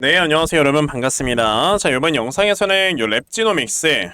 네, 안녕하세요, 여러분. 반갑습니다. 자, 이번 영상에서는 요 랩지노믹스,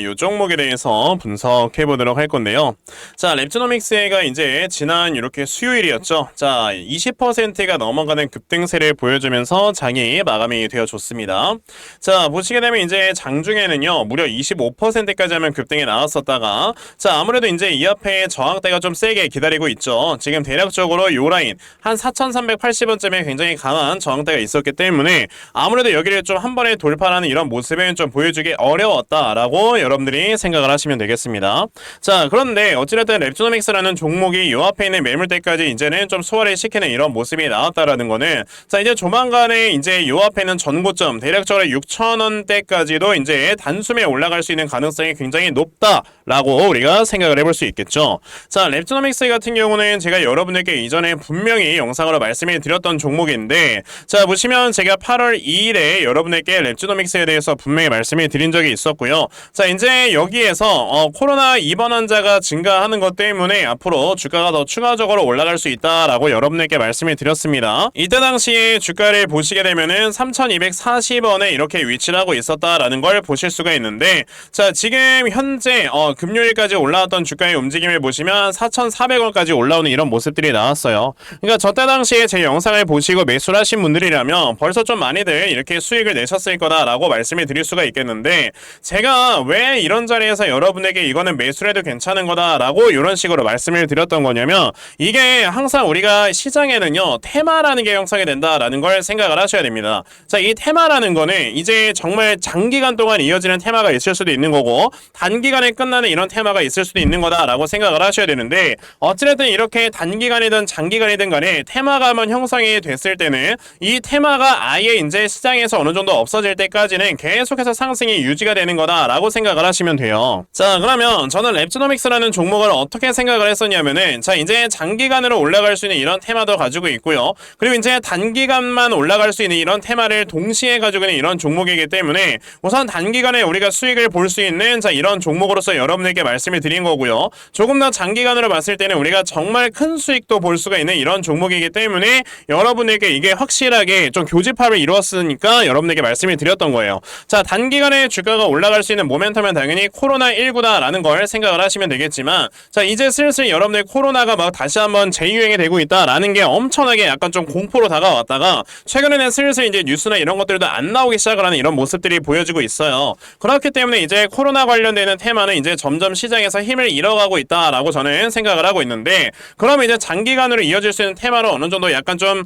요 종목에 대해서 분석해 보도록 할 건데요. 자, 랩지노믹스가 이제 지난 이렇게 수요일이었죠. 자, 20%가 넘어가는 급등세를 보여주면서 장이 마감이 되어줬습니다. 자, 보시게 되면 이제 장중에는요, 무려 25%까지 하면 급등이 나왔었다가, 자, 아무래도 이제 이 앞에 저항대가 좀 세게 기다리고 있죠. 지금 대략적으로 요 라인, 한 4,380원쯤에 굉장히 강한 저항대가 있었기 때문에 아무래도 여기를 좀 한 번에 돌파하는 이런 모습은 좀 보여주기 어려웠다라고 여러분들이 생각을 하시면 되겠습니다. 자, 그런데 어찌됐든 랩지노믹스라는 종목이 요 앞에 있는 매물대까지 이제는 좀 소화를 시키는 이런 모습이 나왔다라는 거는, 자, 이제 조만간에 이제 요 앞에 있는 전고점 대략적으로 6,000원대까지도 이제 단숨에 올라갈 수 있는 가능성이 굉장히 높다라고 우리가 생각을 해볼 수 있겠죠. 자, 랩지노믹스 같은 경우는 제가 여러분들께 이전에 분명히 영상으로 말씀을 드렸던 종목인데, 자, 보시면 제가 8월 2일에 여러분에게 랩지노믹스에 대해서 분명히 말씀을 드린 적이 있었고요. 자, 이제 여기에서 코로나 입원 환자가 증가하는 것 때문에 앞으로 주가가 더 추가적으로 올라갈 수 있다라고 여러분에게 말씀을 드렸습니다. 이때 당시에 주가를 보시게 되면은 3,240원에 이렇게 위치를 하고 있었다라는 걸 보실 수가 있는데, 자, 지금 현재 금요일까지 올라왔던 주가의 움직임을 보시면 4,400원까지 올라오는 이런 모습들이 나왔어요. 그러니까 저때 당시에 제 영상을 보시고 매수를 하신 분들이라면 벌써 좀 많이들 이렇게 수익을 내셨을 거다라고 말씀을 드릴 수가 있겠는데, 제가 왜 이런 자리에서 여러분에게 이거는 매수를 해도 괜찮은 거다라고 이런 식으로 말씀을 드렸던 거냐면, 이게 항상 우리가 시장에는요, 테마라는 게 형성이 된다라는 걸 생각을 하셔야 됩니다. 자, 이 테마라는 거는 이제 정말 장기간 동안 이어지는 테마가 있을 수도 있는 거고, 단기간에 끝나는 이런 테마가 있을 수도 있는 거다라고 생각을 하셔야 되는데, 어찌됐든 이렇게 단기간이든 장기간이든 간에 테마가 한번 형성이 됐을 때는 이 테마가 아예 이제 시장에서 어느 정도 없어질 때까지는 계속해서 상승이 유지가 되는 거다라고 생각을 하시면 돼요. 자, 그러면 저는 랩지노믹스라는 종목을 어떻게 생각을 했었냐면은, 자, 이제 장기간으로 올라갈 수 있는 이런 테마도 가지고 있고요. 그리고 이제 단기간만 올라갈 수 있는 이런 테마를 동시에 가지고 있는 이런 종목이기 때문에 우선 단기간에 우리가 수익을 볼 수 있는, 자, 이런 종목으로서 여러분에게 말씀을 드린 거고요. 조금 더 장기간으로 봤을 때는 우리가 정말 큰 수익도 볼 수가 있는 이런 종목이기 때문에 여러분에게 이게 확실하게 좀 교집합을 이루었으니까 여러분에게 말씀을 드렸던 거예요. 자, 단기간에 주가가 올라갈 수 있는 모멘텀은 당연히 코로나19다라는 걸 생각을 하시면 되겠지만, 자, 이제 슬슬 여러분들 코로나가 막 다시 한번 재유행이 되고 있다라는 게 엄청나게 약간 좀 공포로 다가왔다가 최근에는 슬슬 이제 뉴스나 이런 것들도 안 나오기 시작을 하는 이런 모습들이 보여지고 있어요. 그렇기 때문에 이제 코로나 관련되는 테마는 이제 점점 시장에서 힘을 잃어가고 있다라고 저는 생각을 하고 있는데, 그러면 이제 장기간으로 이어질 수 있는 테마로 어느 정도 약간 좀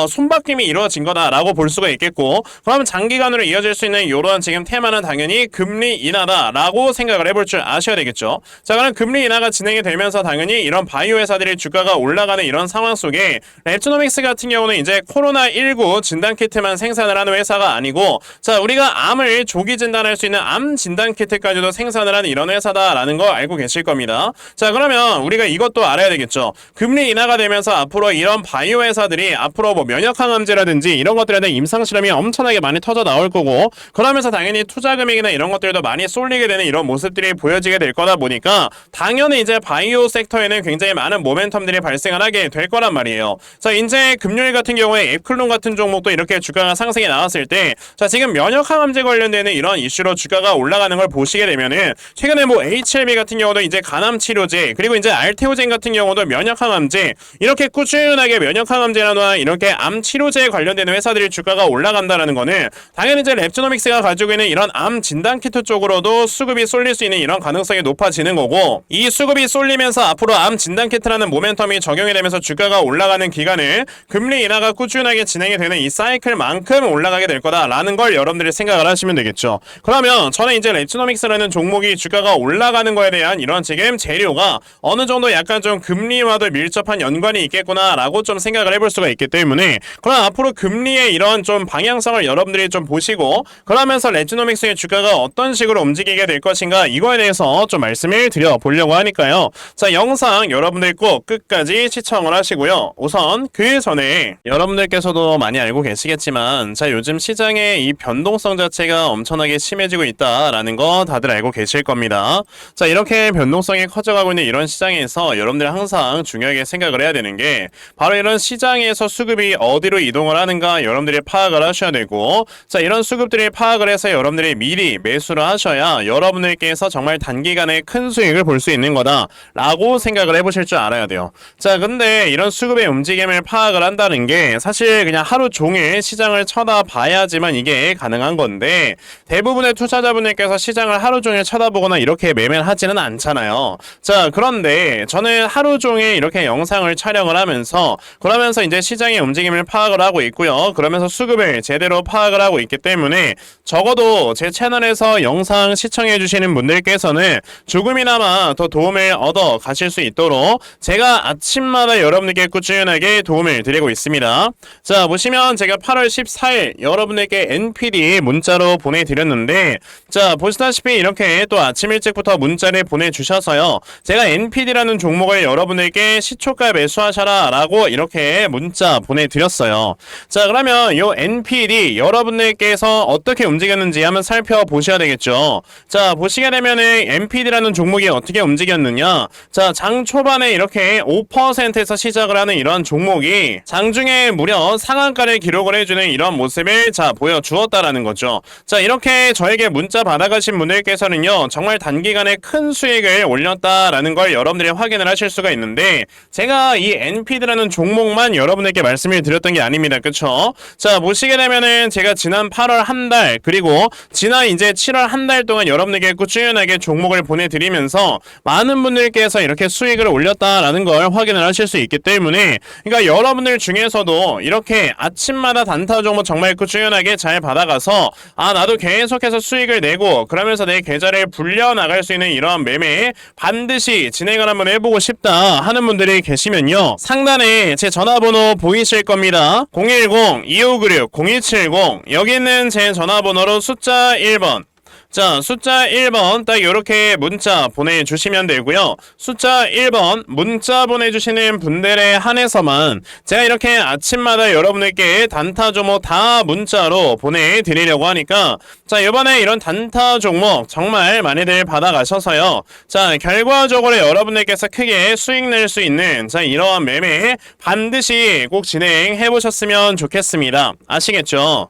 손바뀜이 이루어진 거다라고 볼 수가 있겠고, 그러면 장기간으로 이어질 수 있는 이런 지금 테마는 당연히 금리 인하다라고 생각을 해볼 줄 아셔야 되겠죠. 자, 그럼 금리 인하가 진행이 되면서 당연히 이런 바이오 회사들의 주가가 올라가는 이런 상황 속에 랩지노믹스 같은 경우는 이제 코로나19 진단키트만 생산을 하는 회사가 아니고, 자, 우리가 암을 조기 진단할 수 있는 암 진단키트까지도 생산을 하는 이런 회사다라는 거 알고 계실 겁니다. 자, 그러면 우리가 이것도 알아야 되겠죠. 금리 인하가 되면서 앞으로 이런 바이오 회사들이 앞으로 뭐 면역항암제라든지 이런 것들에 대한 임상실험이 엄청나게 많이 터져 나올 거고, 그러면서 당연히 투자금액이나 이런 것들도 많이 쏠리게 되는 이런 모습들이 보여지게 될 거다 보니까 당연히 이제 바이오 섹터에는 굉장히 많은 모멘텀들이 발생을 하게 될 거란 말이에요. 자, 이제 금요일 같은 경우에 앱클론 같은 종목도 이렇게 주가가 상승이 나왔을 때, 자, 지금 면역항암제 관련되는 이런 이슈로 주가가 올라가는 걸 보시게 되면은 최근에 뭐 HLB 같은 경우도 이제 간암치료제, 그리고 이제 알테오젠 같은 경우도 면역항암제, 이렇게 꾸준하게 면역항암제나 이렇게 암치료제에 관련되는 회사들이 주가가 올라간다라는 거는 당연히 이제 랩지노믹스가 가지고 있는 이런 암 진단키트 쪽으로도 수급이 쏠릴 수 있는 이런 가능성이 높아지는 거고, 이 수급이 쏠리면서 앞으로 암 진단키트라는 모멘텀이 적용이 되면서 주가가 올라가는 기간을 금리 인하가 꾸준하게 진행이 되는 이 사이클만큼 올라가게 될 거다라는 걸 여러분들이 생각을 하시면 되겠죠. 그러면 저는 이제 랩지노믹스라는 종목이 주가가 올라가는 거에 대한 이런 지금 재료가 어느 정도 약간 좀 금리와도 밀접한 연관이 있겠구나라고 좀 생각을 해볼 수가 있기 때문에, 그럼 앞으로 금리의 이런 좀 방향성을 여러분들이 좀 보시고, 그러면서 랩지노믹스의 주가가 어떤 식으로 움직이게 될 것인가, 이거에 대해서 좀 말씀을 드려보려고 하니까요. 자, 영상 여러분들 꼭 끝까지 시청을 하시고요. 우선 그 전에 여러분들께서도 많이 알고 계시겠지만, 자, 요즘 시장의 이 변동성 자체가 엄청나게 심해지고 있다라는 거 다들 알고 계실 겁니다. 자, 이렇게 변동성이 커져가고 있는 이런 시장에서 여러분들 항상 중요하게 생각을 해야 되는 게, 바로 이런 시장에서 수급이 어디로 이동을 하는가 여러분들이 파악을 파악을 하셔야 되고, 자, 이런 수급들이 파악을 해서 여러분들이 미리 매수를 하셔야 여러분들께서 정말 단기간에 큰 수익을 볼 수 있는 거다 라고 생각을 해보실 줄 알아야 돼요. 자, 근데 이런 수급의 움직임을 파악을 한다는 게 사실 그냥 하루 종일 시장을 쳐다봐야지만 이게 가능한 건데, 대부분의 투자자분들께서 시장을 하루 종일 쳐다보거나 이렇게 매매를 하지는 않잖아요. 자, 그런데 저는 하루 종일 이렇게 영상을 촬영을 하면서, 그러면서 이제 시장의 움직임을 파악을 하고 있고요. 그러면서 수급을 제대로 파악을 하고 있기 때문에 적어도 제 채널에서 영상 시청해 주시는 분들께서는 조금이나마 더 도움을 얻어 가실 수 있도록 제가 아침마다 여러분들께 꾸준하게 도움을 드리고 있습니다. 자, 보시면 제가 8월 14일 여러분들께 NPD 문자로 보내드렸는데, 자, 보시다시피 이렇게 또 아침 일찍부터 문자를 보내주셔서요, 제가 NPD라는 종목을 여러분들께 시초가 매수하셔라 라고 이렇게 문자 보내드렸어요. 자, 그러면 요 NPD 여러분들께서 어떻게 움직였는지 한번 살펴보셔야 되겠죠. 자, 보시게 되면은 NPD라는 종목이 어떻게 움직였느냐, 자, 장 초반에 이렇게 5%에서 시작을 하는 이런 종목이 장중에 무려 상한가를 기록을 해주는 이런 모습을 자 보여주었다라는 거죠. 자, 이렇게 저에게 문자 받아가신 분들께서는요, 정말 단기간에 큰 수익을 올렸다라는 걸 여러분들이 확인을 하실 수가 있는데, 제가 이 NPD라는 종목만 여러분들께 말씀을 드렸던 게 아닙니다. 그쵸? 자, 보시게 되면은 제가 지난 8월 한 달, 그리고 지난 이제 7월 한 달 동안 여러분들께 꾸준하게 종목을 보내드리면서 많은 분들께서 이렇게 수익을 올렸다라는 걸 확인을 하실 수 있기 때문에, 그러니까 여러분들 중에서도 이렇게 아침마다 단타 종목 정말 꾸준하게 잘 받아가서 나도 계속해서 수익을 내고 그러면서 내 계좌를 불려나갈 수 있는 이런 매매 반드시 진행을 한번 해보고 싶다 하는 분들이 계시면요, 상단에 제 전화번호 보이실 겁니다. 010-2596-0270, 여기 있는 제 전화번호로 숫자 1번, 자, 숫자 1번 딱 이렇게 문자 보내주시면 되고요. 숫자 1번 문자 보내주시는 분들에 한해서만 제가 이렇게 아침마다 여러분들께 단타 종목 다 문자로 보내드리려고 하니까, 자, 이번에 이런 단타 종목 정말 많이들 받아가셔서요, 자, 결과적으로 여러분들께서 크게 수익 낼 수 있는 자 이러한 매매 반드시 꼭 진행해 보셨으면 좋겠습니다. 아시겠죠?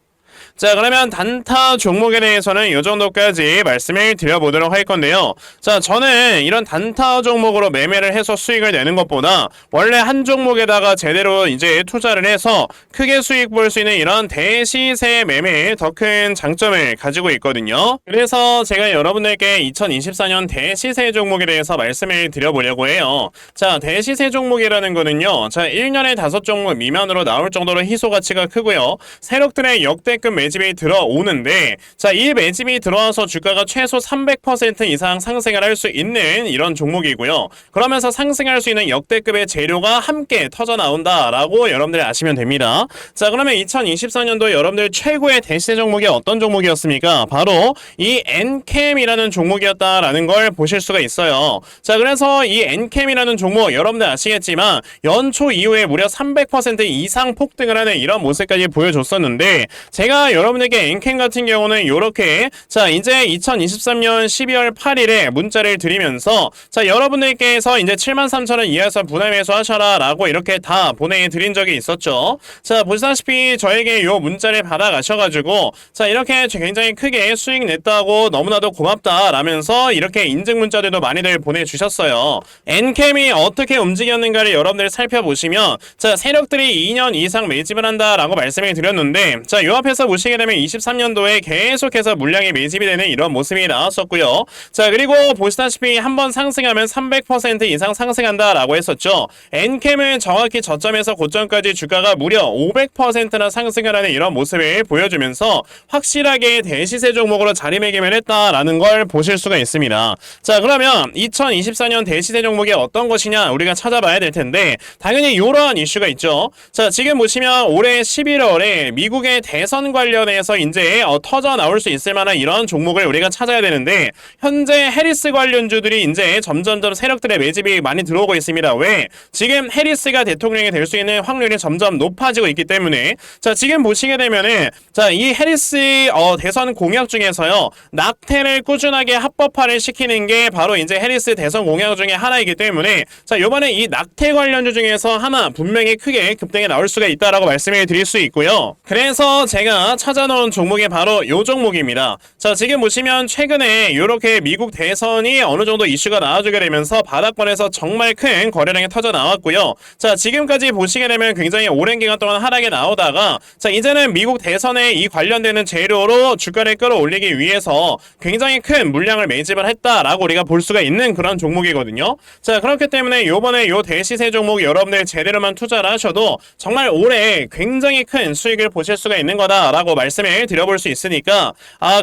자, 그러면 단타 종목에 대해서는 이 정도까지 말씀을 드려보도록 할 건데요. 자, 저는 이런 단타 종목으로 매매를 해서 수익을 내는 것보다 원래 한 종목에다가 제대로 이제 투자를 해서 크게 수익 볼 수 있는 이런 대시세 매매에 더 큰 장점을 가지고 있거든요. 그래서 제가 여러분들께 2024년 대시세 종목에 대해서 말씀을 드려보려고 해요. 자, 대시세 종목이라는 거는요, 자, 1년에 5종목 미만으로 나올 정도로 희소 가치가 크고요, 세력들의 역대급 매집이 들어오는데, 자, 이 매집이 들어와서 주가가 최소 300% 이상 상승을 할 수 있는 이런 종목이고요. 그러면서 상승할 수 있는 역대급의 재료가 함께 터져 나온다라고 여러분들이 아시면 됩니다. 자, 그러면 2024년도 여러분들 최고의 대시세 종목이 어떤 종목이었습니까? 바로 이 엔캠이라는 종목이었다라는 걸 보실 수가 있어요. 자, 그래서 이 엔캠이라는 종목 여러분들 아시겠지만 연초 이후에 무려 300% 이상 폭등을 하는 이런 모습까지 보여줬었는데, 제가 여러분에게 엔캠 같은 경우는 이렇게, 자, 이제 2023년 12월 8일에 문자를 드리면서, 자, 여러분들께서 이제 73,000원 이하에서 분할 매수하셔라 라고 이렇게 다 보내드린 적이 있었죠. 자, 보시다시피 저에게 요 문자를 받아가셔가지고, 자, 이렇게 굉장히 크게 수익 냈다고 너무나도 고맙다 라면서 이렇게 인증 문자들도 많이들 보내주셨어요. 엔캠이 어떻게 움직였는가를 여러분들 살펴보시면, 자, 세력들이 2년 이상 매집을 한다라고 말씀을 드렸는데, 자, 요 앞에서 보시게 되면 23년도에 계속해서 물량이 매집이 되는 이런 모습이 나왔었고요. 자, 그리고 보시다시피 한번 상승하면 300% 이상 상승한다라고 했었죠. 엔캠은 정확히 저점에서 고점까지 주가가 무려 500%나 상승을 하는 이런 모습을 보여주면서 확실하게 대시세 종목으로 자리매김을 했다라는 걸 보실 수가 있습니다. 자, 그러면 2024년 대시세 종목이 어떤 것이냐 우리가 찾아봐야 될 텐데, 당연히 이러한 이슈가 있죠. 자, 지금 보시면 올해 11월에 미국의 대선 관련 관련해서 이제 터져 나올 수 있을 만한 이런 종목을 우리가 찾아야 되는데, 현재 해리스 관련주들이 이제 점점점 세력들의 매집이 많이 들어오고 있습니다. 왜? 지금 해리스가 대통령이 될 수 있는 확률이 점점 높아지고 있기 때문에. 자, 지금 보시게 되면은 자, 이 해리스 대선 공약 중에서요, 낙태를 꾸준하게 합법화를 시키는 게 바로 이제 해리스 대선 공약 중에 하나이기 때문에, 자, 요번에 이 낙태 관련주 중에서 하나 분명히 크게 급등에 나올 수가 있다라고 말씀을 드릴 수 있고요. 그래서 제가 찾아놓은 종목이 바로 요 종목입니다. 자, 지금 보시면 최근에 요렇게 미국 대선이 어느 정도 이슈가 나와주게 되면서 바닥권에서 정말 큰 거래량이 터져 나왔고요. 자, 지금까지 보시게 되면 굉장히 오랜 기간 동안 하락에 나오다가, 자, 이제는 미국 대선에 이 관련되는 재료로 주가를 끌어올리기 위해서 굉장히 큰 물량을 매집을 했다라고 우리가 볼 수가 있는 그런 종목이거든요. 자, 그렇기 때문에 요번에 요 대시세 종목 여러분들 제대로만 투자를 하셔도 정말 올해 굉장히 큰 수익을 보실 수가 있는 거다라고 말씀을 드려볼 수 있으니까,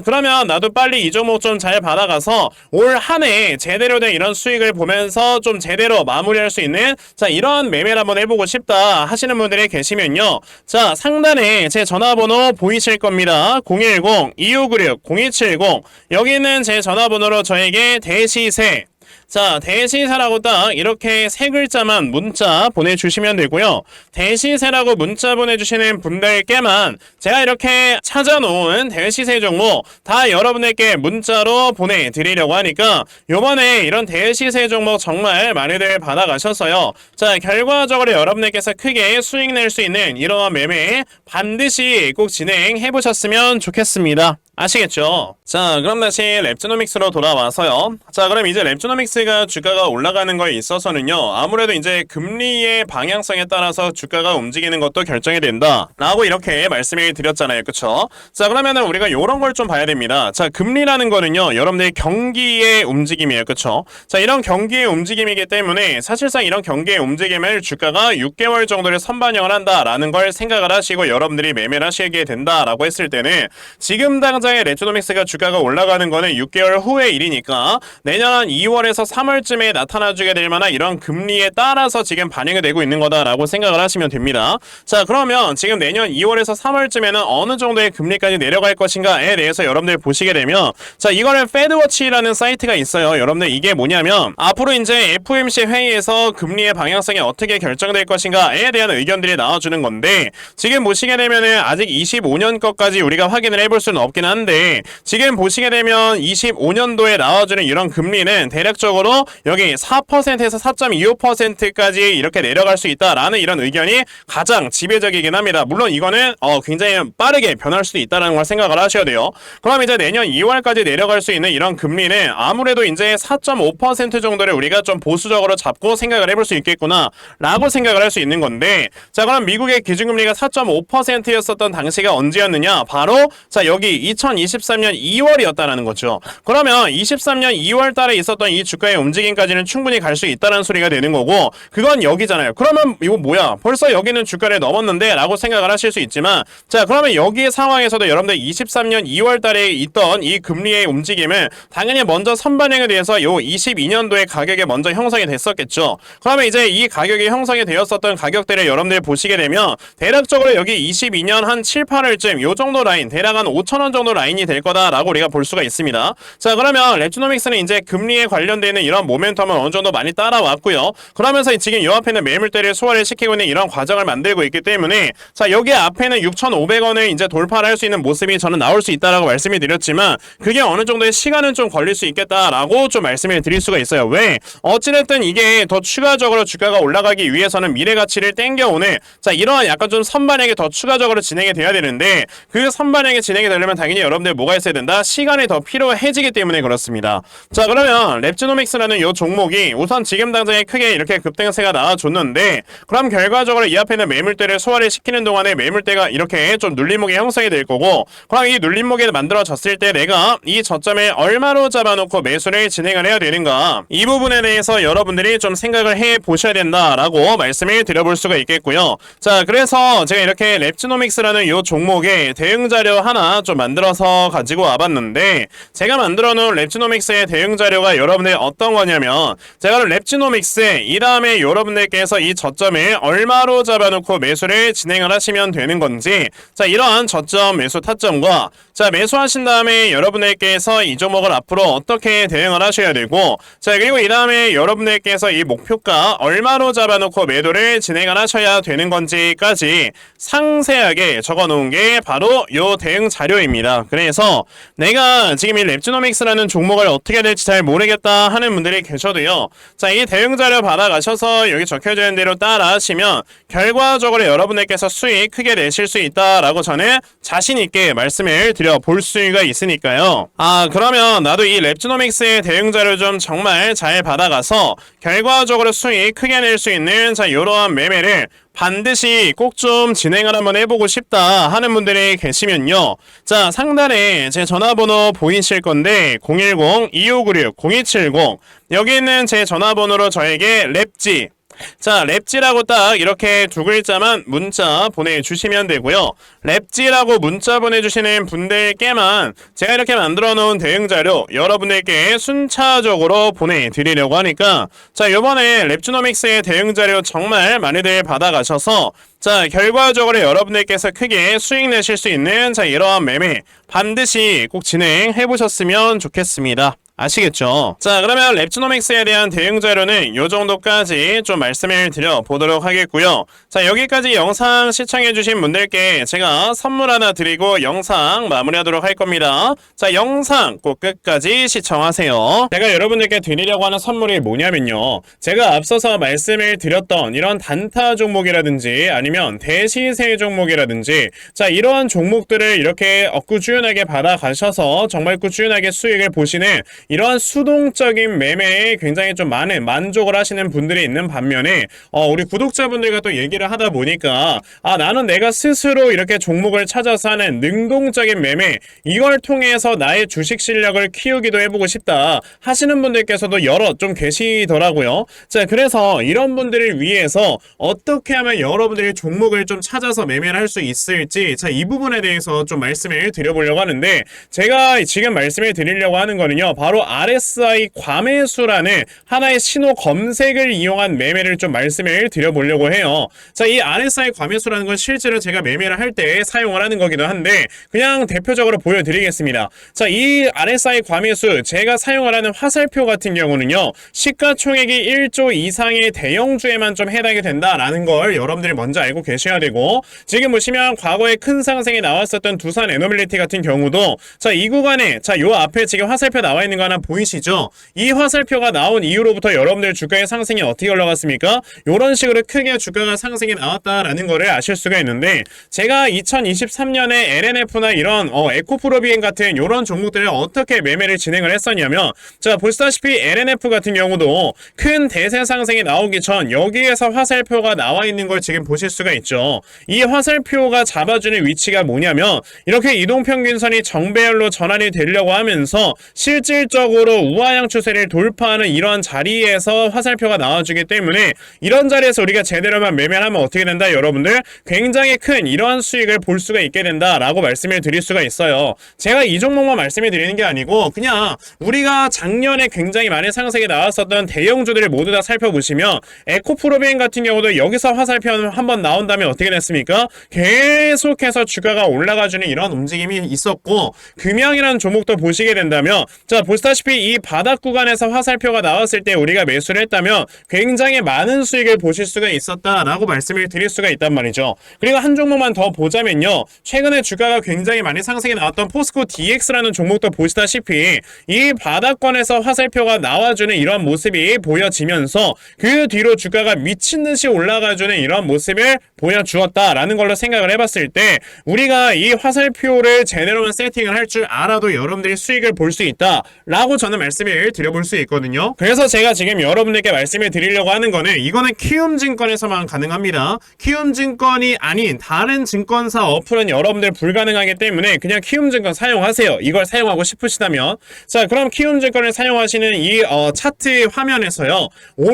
그러면 나도 빨리 이 종목 좀 잘 받아가서 올 한 해 제대로 된 이런 수익을 보면서 좀 제대로 마무리할 수 있는, 자, 이런 매매를 한번 해보고 싶다 하시는 분들이 계시면요, 자, 상단에 제 전화번호 보이실 겁니다. 010-2596-0270, 여기는 제 전화번호로 저에게 대시세, 자, 대시세라고 딱 이렇게 세 글자만 문자 보내주시면 되고요. 대시세라고 문자 보내주시는 분들께만 제가 이렇게 찾아놓은 대시세 종목 다 여러분에게 문자로 보내드리려고 하니까, 요번에 이런 대시세 종목 정말 많이들 받아가셨어요. 자, 결과적으로 여러분들께서 크게 수익 낼 수 있는 이러한 매매 반드시 꼭 진행해보셨으면 좋겠습니다. 아시겠죠? 자, 그럼 다시 랩지노믹스로 돌아와서요. 자, 그럼 이제 랩지노믹스가 주가가 올라가는 거에 있어서는요, 아무래도 이제 금리의 방향성에 따라서 주가가 움직이는 것도 결정이 된다 라고 이렇게 말씀을 드렸잖아요. 그쵸? 자, 그러면은 우리가 요런 걸 좀 봐야 됩니다. 자, 금리라는 거는요, 여러분들 경기의 움직임이에요. 그쵸? 자, 이런 경기의 움직임이기 때문에 사실상 이런 경기의 움직임을 주가가 6개월 정도를 선반영을 한다라는 걸 생각을 하시고 여러분들이 매매를 하시게 된다라고 했을 때는, 지금 당장의 랩지노믹스가 주가가 올라가는 거는 6개월 후의 일이니까 내년 2월에서 3월쯤에 나타나주게 될 만한 이런 금리에 따라서 지금 반영이 되고 있는 거다라고 생각을 하시면 됩니다. 자, 그러면 지금 내년 2월에서 3월쯤에는 어느 정도의 금리까지 내려갈 것인가에 대해서 여러분들 보시게 되면, 자, 이거는 페드워치라는 사이트가 있어요. 여러분들 이게 뭐냐면, 앞으로 이제 FOMC 회의에서 금리의 방향성이 어떻게 결정될 것인가에 대한 의견들이 나와주는 건데, 지금 보시게 되면은 아직 25년 것까지 우리가 확인을 해볼 수는 없긴 한데, 지금 보시게 되면 25년도에 나와주는 이런 금리는 대략적으로 여기 4%에서 4.25%까지 이렇게 내려갈 수 있다라는 이런 의견이 가장 지배적이긴 합니다. 물론 이거는 굉장히 빠르게 변할 수도 있다는 걸 생각을 하셔야 돼요. 그럼 이제 내년 2월까지 내려갈 수 있는 이런 금리는 아무래도 이제 4.5% 정도를 우리가 좀 보수적으로 잡고 생각을 해볼 수 있겠구나 라고 생각을 할 수 있는 건데, 자, 그럼 미국의 기준금리가 4.5%였었던 당시가 언제였느냐? 바로 자, 여기 2023년 2월이었다라는 거죠. 그러면 23년 2월 달에 있었던 이 주가의 움직임까지는 충분히 갈 수 있다는 소리가 되는 거고, 그건 여기잖아요. 그러면 이거 뭐야? 벌써 여기는 주가를 넘었는데 라고 생각을 하실 수 있지만, 자, 그러면 여기의 상황에서도 여러분들 23년 2월 달에 있던 이 금리의 움직임은 당연히 먼저 선반영에 대해서 요 22년도의 가격에 먼저 형성이 됐었겠죠. 그러면 이제 이 가격이 형성이 되었었던 가격들을 여러분들 보시게 되면 대략적으로 여기 22년 한 7, 8월쯤 요 정도 라인, 대략 한 5,000원 정도 라인이 될 거다라고 우리가 볼 수가 있습니다. 자, 그러면 랩지노믹스는 이제 금리에 관련되는 이런 모멘텀을 어느 정도 많이 따라왔고요. 그러면서 지금 이 앞에는 매물대를 소화를 시키고 있는 이런 과정을 만들고 있기 때문에, 자, 여기 앞에는 6,500원을 이제 돌파를 할 수 있는 모습이 저는 나올 수 있다라고 말씀을 드렸지만, 그게 어느 정도의 시간은 좀 걸릴 수 있겠다라고 좀 말씀을 드릴 수가 있어요. 왜? 어찌됐든 이게 더 추가적으로 주가가 올라가기 위해서는 미래 가치를 땡겨오는, 자, 이러한 약간 좀 선반영이 더 추가적으로 진행이 돼야 되는데, 그 선반영이 진행이 되려면 당연히 여러분들 뭐가 있어야 된다? 시간이 더 필요해지기 때문에 그렇습니다. 자, 그러면 랩지노믹스라는 이 종목이 우선 지금 당장에 크게 이렇게 급등세가 나와줬는데, 그럼 결과적으로 이 앞에는 매물대를 소화를 시키는 동안에 매물대가 이렇게 좀 눌림목이 형성이 될 거고, 그럼 이 눌림목이 만들어졌을 때 내가 이 저점에 얼마로 잡아놓고 매수를 진행을 해야 되는가, 이 부분에 대해서 여러분들이 좀 생각을 해 보셔야 된다라고 말씀을 드려볼 수가 있겠고요. 자, 그래서 제가 이렇게 랩지노믹스라는 이 종목의 대응 자료 하나 좀 만들어서 만들어서 가지고 와봤는데, 제가 만들어 놓은 랩지노믹스의 대응 자료가 여러분들 어떤 거냐면, 제가 랩지노믹스 이 다음에 여러분들께서 이 저점을 얼마로 잡아놓고 매수를 진행을 하시면 되는 건지, 자 이러한 저점 매수 타점과 자 매수하신 다음에 여러분들께서 이 종목을 앞으로 어떻게 대응을 하셔야 되고, 자 그리고 이 다음에 여러분들께서 이 목표가 얼마로 잡아놓고 매도를 진행을 하셔야 되는 건지까지 상세하게 적어 놓은 게 바로 요 대응 자료입니다. 그래서 내가 지금 이 랩지노믹스라는 종목을 어떻게 해야 될지 잘 모르겠다 하는 분들이 계셔도요, 자 이 대응 자료 받아가셔서 여기 적혀져 있는 대로 따라 하시면 결과적으로 여러분들께서 수익 크게 내실 수 있다라고 저는 자신 있게 말씀을 드려 볼 수가 있으니까요. 그러면 나도 이 랩지노믹스의 대응 자료 좀 정말 잘 받아가서 결과적으로 수익 크게 낼 수 있는 자 이러한 매매를 반드시 꼭 좀 진행을 한번 해보고 싶다 하는 분들이 계시면요, 자 상단에 제 전화번호 보이실 건데 010-2596-0270 여기 있는 제 전화번호로 저에게 랩지, 자 랩지라고 딱 이렇게 두 글자만 문자 보내주시면 되고요. 랩지라고 문자 보내주시는 분들께만 제가 이렇게 만들어 놓은 대응 자료 여러분들께 순차적으로 보내드리려고 하니까, 자 요번에 랩지노믹스의 대응 자료 정말 많이들 받아가셔서 자 결과적으로 여러분들께서 크게 수익 내실 수 있는 자 이러한 매매 반드시 꼭 진행해 보셨으면 좋겠습니다. 아시겠죠? 자 그러면 랩지노믹스에 대한 대응 자료는 요 정도까지 좀 말씀을 드려보도록 하겠고요. 자 여기까지 영상 시청해주신 분들께 제가 선물 하나 드리고 영상 마무리하도록 할 겁니다. 자 영상 꼭 끝까지 시청하세요. 제가 여러분들께 드리려고 하는 선물이 뭐냐면요, 제가 앞서서 말씀을 드렸던 이런 단타 종목이라든지 아니면 대시세 종목이라든지 자 이러한 종목들을 이렇게 꾸준하게 받아가셔서 정말 꾸준하게 수익을 보시는 이러한 수동적인 매매에 굉장히 좀 많은 만족을 하시는 분들이 있는 반면에 우리 구독자분들과 또 얘기를 하다 보니까 나는 내가 스스로 이렇게 종목을 찾아서 하는 능동적인 매매, 이걸 통해서 나의 주식 실력을 키우기도 해보고 싶다 하시는 분들께서도 여러 좀 계시더라고요. 자 그래서 이런 분들을 위해서 어떻게 하면 여러분들이 종목을 좀 찾아서 매매를 할 수 있을지, 자 이 부분에 대해서 좀 말씀을 드려보려고 하는데, 제가 지금 말씀을 드리려고 하는 거는요 바로 RSI 과매수라는 하나의 신호 검색을 이용한 매매를 좀 말씀을 드려보려고 해요. 자, 이 RSI 과매수라는 건 실제로 제가 매매를 할 때 사용을 하는 거기도 한데 그냥 대표적으로 보여드리겠습니다. 자, 이 RSI 과매수 제가 사용을 하는 화살표 같은 경우는요 시가총액이 1조 이상의 대형주에만 좀 해당이 된다라는 걸 여러분들이 먼저 알고 계셔야 되고, 지금 보시면 과거에 큰 상승이 나왔었던 두산 에너빌리티 같은 경우도 자, 이 구간에 자, 요 앞에 지금 화살표 나와 있는 거 하나 보이시죠? 이 화살표가 나온 이후로부터 여러분들 주가의 상승이 어떻게 올라갔습니까? 이런 식으로 크게 주가가 상승이 나왔다라는 거를 아실 수가 있는데, 제가 2023년에 LNF나 이런 에코프로비엔 같은 이런 종목들을 어떻게 매매를 진행을 했었냐면, 자 보시다시피 LNF 같은 경우도 큰 대세 상승이 나오기 전 여기에서 화살표가 나와 있는 걸 지금 보실 수가 있죠. 이 화살표가 잡아주는 위치가 뭐냐면 이렇게 이동평균선이 정배열로 전환이 되려고 하면서 실질적으로 우하향 추세를 돌파하는 이런 자리에서 화살표가 나와주기 때문에 이런 자리에서 우리가 제대로만 매매를 하면 어떻게 된다? 여러분들 굉장히 큰 이러한 수익을 볼 수가 있게 된다라고 말씀을 드릴 수가 있어요. 제가 이 종목만 말씀을 드리는 게 아니고 그냥 우리가 작년에 굉장히 많은 상승이 나왔었던 대형주들을 모두 다 살펴보시면 에코프로비엔 같은 경우도 여기서 화살표 한번 나온 다음에 어떻게 됐습니까? 계속해서 주가가 올라가주는 이런 움직임이 있었고, 금양이라는 종목도 보시게 된다면 자 보시다시피 이 바닥 구간에서 화살표가 나왔을 때 우리가 매수를 했다면 굉장히 많은 수익을 보실 수가 있었다라고 말씀을 드릴 수가 있단 말이죠. 그리고 한 종목만 더 보자면요, 최근에 주가가 굉장히 많이 상승이 나왔던 포스코 DX라는 종목도 보시다시피 이 바닥권에서 화살표가 나와주는 이런 모습이 보여지면서 그 뒤로 주가가 미친듯이 올라가주는 이런 모습을 보여주었다라는 걸로 생각을 해봤을 때, 우리가 이 화살표를 제대로만 세팅을 할 줄 알아도 여러분들이 수익을 볼 수 있다 라고 저는 말씀을 드려볼 수 있거든요. 그래서 제가 지금 여러분들께 말씀을 드리려고 하는 거는 이거는 키움증권에서만 가능합니다. 키움증권이 아닌 다른 증권사 어플은 여러분들 불가능하기 때문에 그냥 키움증권 사용하세요. 이걸 사용하고 싶으시다면. 자, 그럼 키움증권을 사용하시는 이 차트 화면에서요.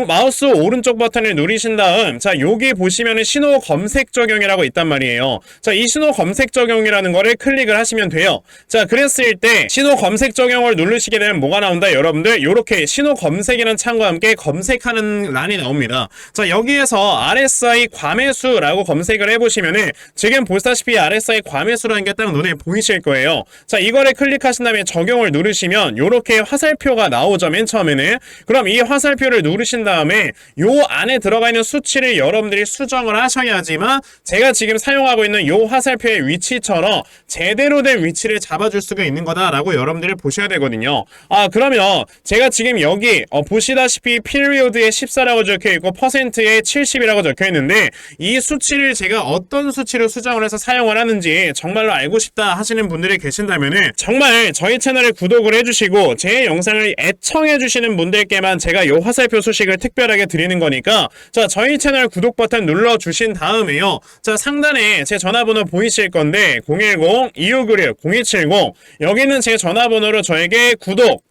마우스 오른쪽 버튼을 누르신 다음 자, 여기 보시면은 신호 검색 적용이라고 있단 말이에요. 자, 이 신호 검색 적용이라는 거를 클릭을 하시면 돼요. 자, 그랬을 때 신호 검색 적용을 누르시게 되면 뭐가 나온다? 여러분들 요렇게 신호 검색이라는 창과 함께 검색하는 란이 나옵니다. 자, 여기에서 RSI 과매수라고 검색을 해보시면은 지금 보시다시피 RSI 과매수라는 게 딱 눈에 보이실 거예요. 자, 이거를 클릭하신 다음에 적용을 누르시면 요렇게 화살표가 나오죠. 맨 처음에는. 그럼 이 화살표를 누르신 다음에 요 안에 들어가 있는 수치를 여러분들이 수정을 하셔야지만 제가 지금 사용하고 있는 요 화살표의 위치처럼 제대로 된 위치를 잡아줄 수가 있는 거다라고 여러분들이 보셔야 되거든요. 그러면 제가 지금 여기 보시다시피 period에 14라고 적혀있고 퍼센트에 70이라고 적혀있는데 이 수치를 제가 어떤 수치로 수정을 해서 사용을 하는지 정말로 알고 싶다 하시는 분들이 계신다면은 정말 저희 채널을 구독을 해주시고 제 영상을 애청해주시는 분들께만 제가 요 화살표 소식을 특별하게 드리는 거니까 자, 저희 채널 구독 버튼 눌러주신 다음에요. 자, 상단에 제 전화번호 보이실 건데 010-2596-0270 여기는 제 전화번호로 저에게 구독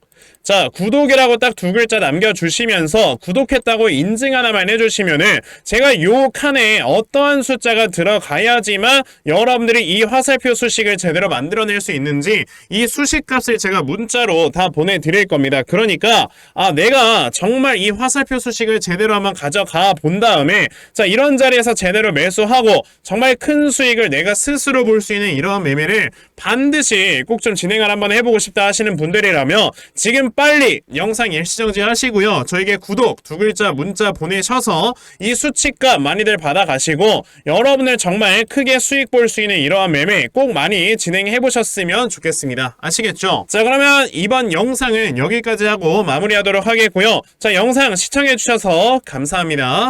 자, 구독이라고 딱 두 글자 남겨주시면서 구독했다고 인증 하나만 해주시면은 제가 요 칸에 어떠한 숫자가 들어가야지만 여러분들이 이 화살표 수식을 제대로 만들어낼 수 있는지 이 수식값을 제가 문자로 다 보내드릴 겁니다. 그러니까 내가 정말 이 화살표 수식을 제대로 한번 가져가 본 다음에 자, 이런 자리에서 제대로 매수하고 정말 큰 수익을 내가 스스로 볼 수 있는 이러한 매매를 반드시 꼭 좀 진행을 한번 해보고 싶다 하시는 분들이라면 지금 빨리 영상 일시정지 하시고요. 저에게 구독 두 글자 문자 보내셔서 이 수치값 많이들 받아가시고 여러분들 정말 크게 수익 볼 수 있는 이러한 매매 꼭 많이 진행해 보셨으면 좋겠습니다. 아시겠죠? 자, 그러면 이번 영상은 여기까지 하고 마무리하도록 하겠고요. 자, 영상 시청해 주셔서 감사합니다.